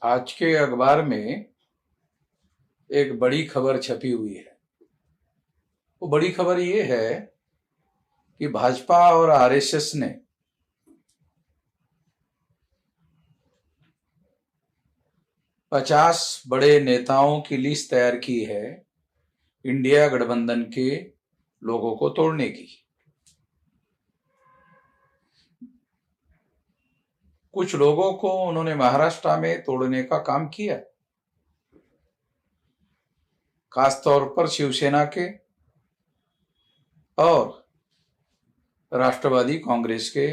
आज के अखबार में एक बड़ी खबर छपी हुई है। वो बड़ी खबर ये है कि भाजपा और आरएसएस ने पचास बड़े नेताओं की लिस्ट तैयार की है इंडिया गठबंधन के लोगों को तोड़ने की। कुछ लोगों को उन्होंने महाराष्ट्र में तोड़ने का काम किया, खासतौर पर शिवसेना के और राष्ट्रवादी कांग्रेस के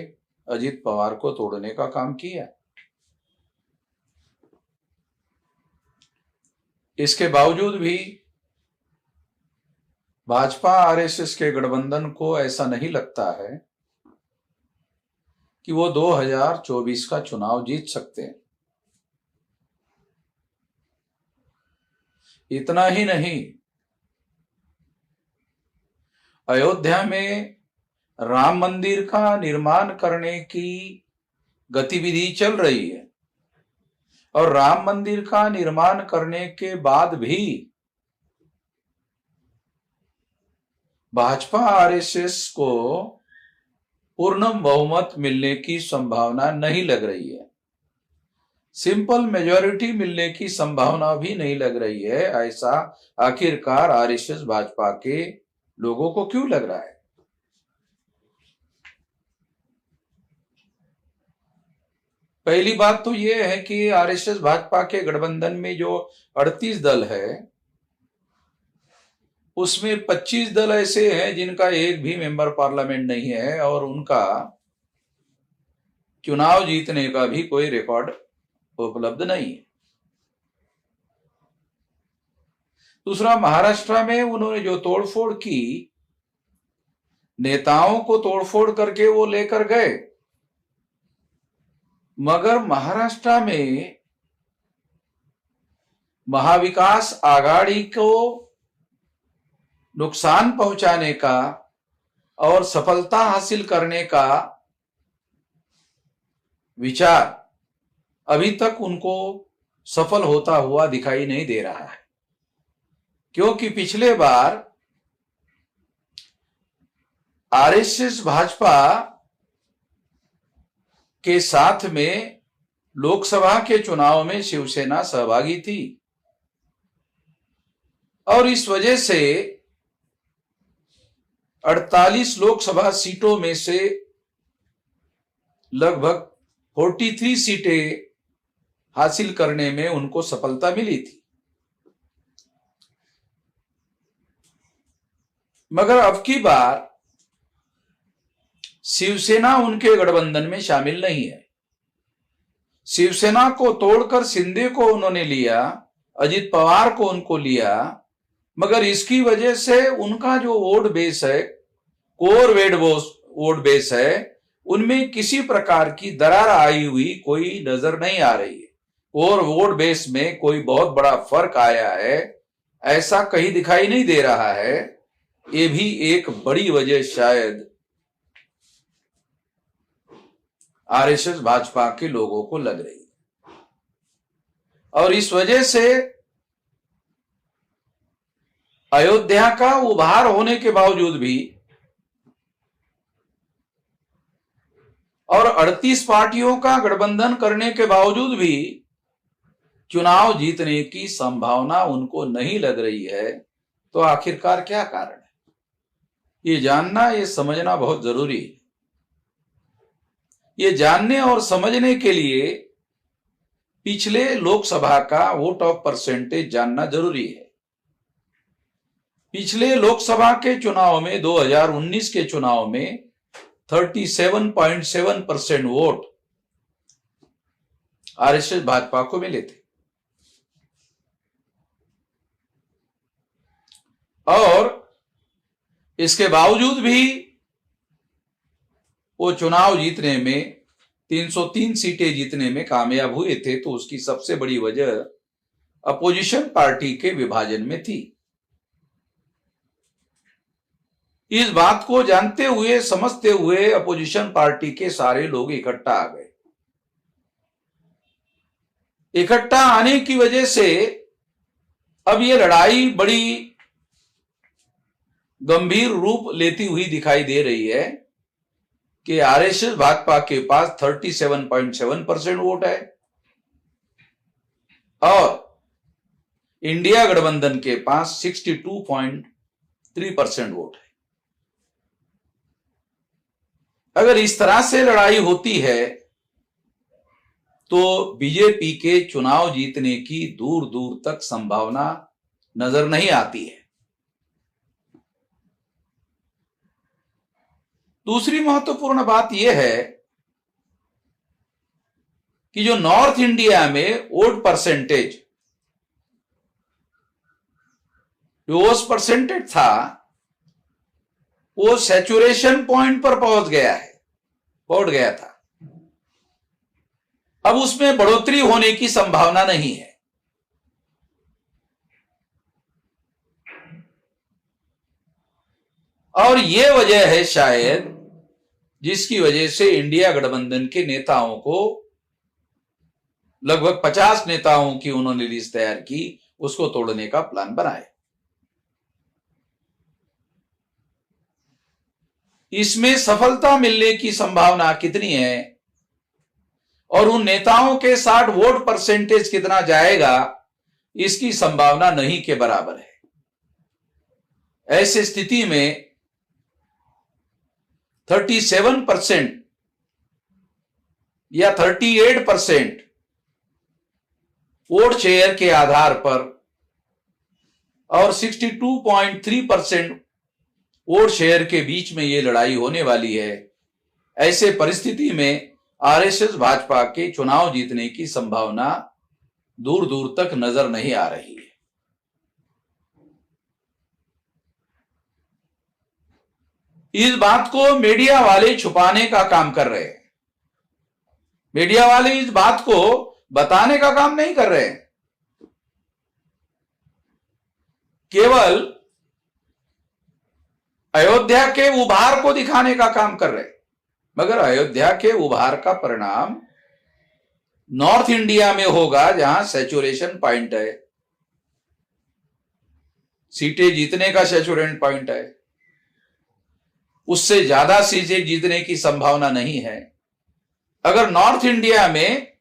अजित पवार को तोड़ने का काम किया। इसके बावजूद भी भाजपा आरएसएस के गठबंधन को ऐसा नहीं लगता है कि वो 2024 का चुनाव जीत सकते हैं। इतना ही नहीं, अयोध्या में राम मंदिर का निर्माण करने की गतिविधि चल रही है और राम मंदिर का निर्माण करने के बाद भी भाजपा आरएसएस को पूर्ण बहुमत मिलने की संभावना नहीं लग रही है। सिंपल मेजॉरिटी मिलने की संभावना भी नहीं लग रही है। ऐसा आखिरकार आरएसएस भाजपा के लोगों को क्यों लग रहा है? पहली बात तो यह है कि आरएसएस भाजपा के गठबंधन में जो 38 दल है उसमें 25 दल ऐसे हैं जिनका एक भी मेंबर पार्लियामेंट नहीं है और उनका चुनाव जीतने का भी कोई रिकॉर्ड उपलब्ध नहीं है। दूसरा, महाराष्ट्र में उन्होंने जो तोड़फोड़ की, नेताओं को तोड़फोड़ करके वो लेकर गए, मगर महाराष्ट्र में महाविकास आघाड़ी को नुकसान पहुंचाने का और सफलता हासिल करने का विचार अभी तक उनको सफल होता हुआ दिखाई नहीं दे रहा है, क्योंकि पिछले बार आरएसएस भाजपा के साथ में लोकसभा के चुनाव में शिवसेना सहभागी थी और इस वजह से 48 लोकसभा सीटों में से लगभग 43 सीटें हासिल करने में उनको सफलता मिली थी। मगर अब की बार शिवसेना उनके गठबंधन में शामिल नहीं है। शिवसेना को तोड़कर शिंदे को उन्होंने लिया, अजित पवार को उनको लिया, मगर इसकी वजह से उनका जो वोट बेस है, कोर वोट बेस है, उनमें किसी प्रकार की दरार आई हुई कोई नजर नहीं आ रही है। कोर वोट बेस में कोई बहुत बड़ा फर्क आया है ऐसा कहीं दिखाई नहीं दे रहा है। ये भी एक बड़ी वजह शायद आरएसएस भाजपा के लोगों को लग रही है और इस वजह से अयोध्या का उभार होने के बावजूद भी और 38 पार्टियों का गठबंधन करने के बावजूद भी चुनाव जीतने की संभावना उनको नहीं लग रही है। तो आखिरकार क्या कारण है, ये जानना, ये समझना बहुत जरूरी है। ये जानने और समझने के लिए पिछले लोकसभा का वोट ऑफ परसेंटेज जानना जरूरी है। पिछले लोकसभा के चुनाव में 2019 के चुनाव में 37.7% वोट आरएसएस भाजपा को मिले थे और इसके बावजूद भी वो चुनाव जीतने में 303 सीटें जीतने में कामयाब हुए थे। तो उसकी सबसे बड़ी वजह अपोजिशन पार्टी के विभाजन में थी। इस बात को जानते हुए, समझते हुए अपोजिशन पार्टी के सारे लोग इकट्ठा आ गए इकट्ठा आने की वजह से अब ये लड़ाई बड़ी गंभीर रूप लेती हुई दिखाई दे रही है कि आरएसएस भाजपा के पास 37.7% वोट है और इंडिया गठबंधन के पास 62.3% वोट है। अगर इस तरह से लड़ाई होती है तो बीजेपी के चुनाव जीतने की दूर दूर तक संभावना नजर नहीं आती है। दूसरी महत्वपूर्ण बात यह है कि जो नॉर्थ इंडिया में वोट परसेंटेज, जो वोट परसेंटेज था वो सैचुरेशन पॉइंट पर पहुंच गया था। अब उसमें बढ़ोतरी होने की संभावना नहीं है। और ये वजह है शायद जिसकी वजह से इंडिया गठबंधन के नेताओं को, लगभग 50 नेताओं की उन्होंने लिस्ट तैयार की, उसको तोड़ने का प्लान बनाया। इसमें सफलता मिलने की संभावना कितनी है और उन नेताओं के 60 वोट परसेंटेज कितना जाएगा, इसकी संभावना नहीं के बराबर है। ऐसी स्थिति में 37% या 38% वोट शेयर के आधार पर और 62.3% वोट शेयर के बीच में यह लड़ाई होने वाली है। ऐसे परिस्थिति में आरएसएस भाजपा के चुनाव जीतने की संभावना दूर दूर तक नजर नहीं आ रही है। इस बात को मीडिया वाले छुपाने का काम कर रहे हैं। मीडिया वाले इस बात को बताने का काम नहीं कर रहे हैं, केवल अयोध्या के उभार को दिखाने का काम कर रहे हैं। मगर अयोध्या के उभार का परिणाम नॉर्थ इंडिया में होगा जहां सैचुरेशन पॉइंट है, सीटें जीतने का सैचुरेशन पॉइंट है, उससे ज्यादा सीटें जीतने की संभावना नहीं है। अगर नॉर्थ इंडिया में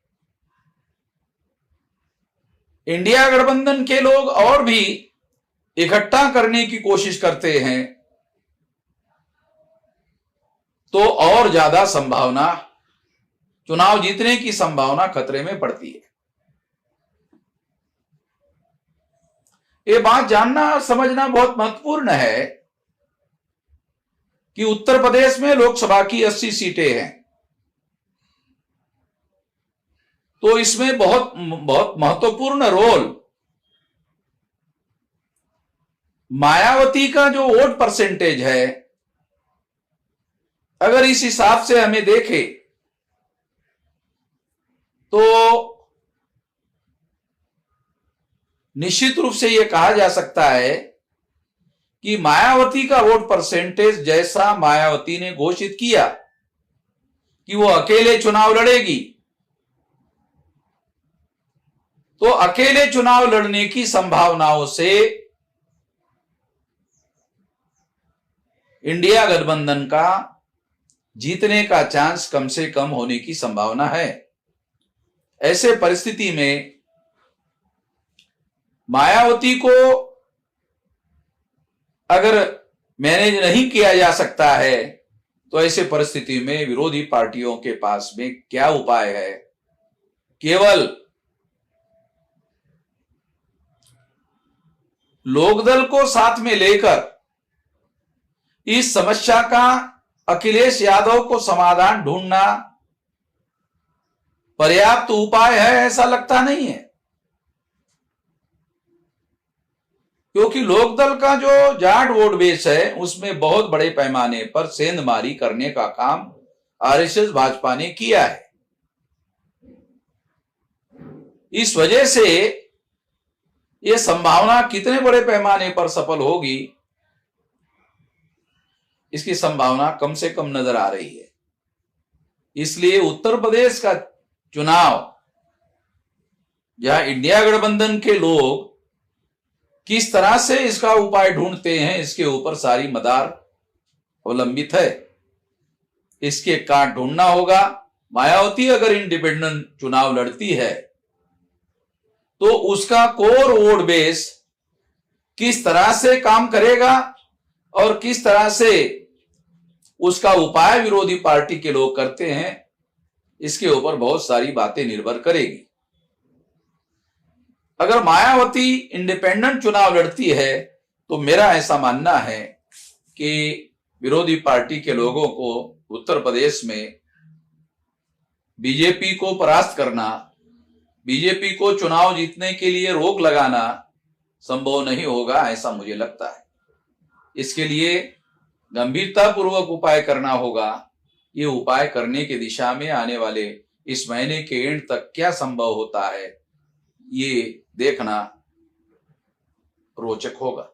इंडिया गठबंधन के लोग और भी इकट्ठा करने की कोशिश करते हैं तो और ज्यादा संभावना, चुनाव जीतने की संभावना खतरे में पड़ती है। ये बात जानना और समझना बहुत महत्वपूर्ण है कि उत्तर प्रदेश में लोकसभा की 80 सीटें हैं, तो इसमें बहुत बहुत महत्वपूर्ण रोल मायावती का जो वोट परसेंटेज है, अगर इस हिसाब से हमें देखें तो निश्चित रूप से यह कहा जा सकता है कि मायावती का वोट परसेंटेज जैसा मायावती ने घोषित किया कि वो अकेले चुनाव लड़ेगी, तो अकेले चुनाव लड़ने की संभावनाओं से इंडिया गठबंधन का जीतने का चांस कम से कम होने की संभावना है। ऐसे परिस्थिति में मायावती को अगर मैनेज नहीं किया जा सकता है तो ऐसे परिस्थिति में विरोधी पार्टियों के पास में क्या उपाय है? केवल लोकदल को साथ में लेकर इस समस्या का अखिलेश यादव को समाधान ढूंढना पर्याप्त उपाय है, ऐसा लगता नहीं है। क्योंकि लोकदल का जो जाट वोट बेस है उसमें बहुत बड़े पैमाने पर सेंधमारी करने का काम आरएसएस भाजपा ने किया है। इस वजह से यह संभावना कितने बड़े पैमाने पर सफल होगी, इसकी संभावना कम से कम नजर आ रही है। इसलिए उत्तर प्रदेश का चुनाव जहां इंडिया गठबंधन के लोग किस तरह से इसका उपाय ढूंढते हैं, इसके ऊपर सारी मदार अवलंबित है। इसके काट ढूंढना होगा। मायावती अगर इंडिपेंडेंट चुनाव लड़ती है तो उसका कोर वोट बेस किस तरह से काम करेगा और किस तरह से उसका उपाय विरोधी पार्टी के लोग करते हैं, इसके ऊपर बहुत सारी बातें निर्भर करेगी। अगर मायावती इंडिपेंडेंट चुनाव लड़ती है तो मेरा ऐसा मानना है कि विरोधी पार्टी के लोगों को उत्तर प्रदेश में बीजेपी को परास्त करना, बीजेपी को चुनाव जीतने के लिए रोक लगाना संभव नहीं होगा, ऐसा मुझे लगता है। इसके लिए गंभीरतापूर्वक उपाय करना होगा। ये उपाय करने की दिशा में आने वाले इस महीने के एंड तक क्या संभव होता है, ये देखना रोचक होगा।